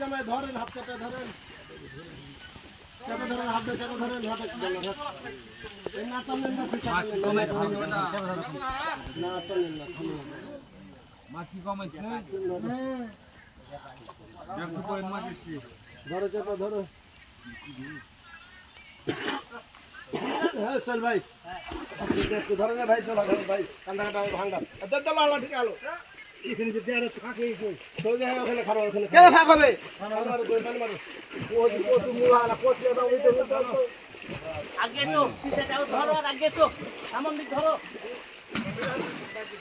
জামাই ধরেন, হাত চেপে ধরেন, চেপে ধরেন, হাত দিয়ে চেপে ধরেন, হাতে এই না টানলেন না, শিশা টানলেন না, না টানলেন না, থামলেন না। মাছি কমাইছে ব্যবসা করে মাছি ধরো, চেপে ধরো। হ্যাঁ চল ভাই, একটু ধরে না ভাই, চলো ভাই, কান্দা কাটা ভাঙ্গা চলো, আল্লাহ ঠিক আলো এখানে যে দেয়ারে থাকে সোজা হয়, ওখানে খারাপ, ওখানে কেন থাক হবে, মারো পানি মারো, কোচি কোচি মুলা কোচি ওটা ওই তো আগে এসো, সিটাটাও ধরো, আর আগে এসো, সামন দিক ধরো,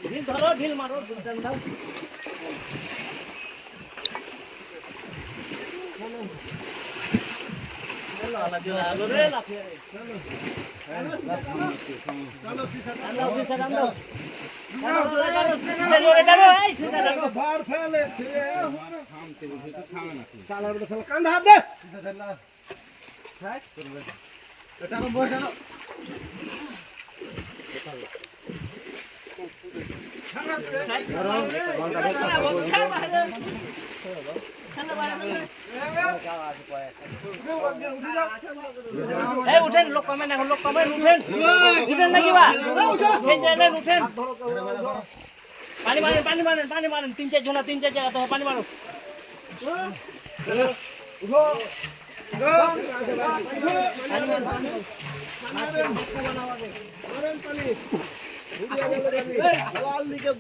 ঢিল ধরো, ঢিল মারো, ঢিল টান দাও। আলো রে লাফিয়ে রে, চলো শিশা দাও, সিটা দাও, দাও, সিটা জোরে দাও, এই সিটা দাও। ধর ফেলে চালার বড় চালা, কান্দা হাত দে, এটা কোন বসে না এই উঠেন, লোক কমেন, এখন লোক কমেন, উঠেন, উঠেন নাকি বা সেই জায়গায় উঠেন, পানি মারেন, পানি মারেন, পানি মারেন, 3-4 জনা 3-4 জায়গা তো পানি মারো। ওয়াল লিগে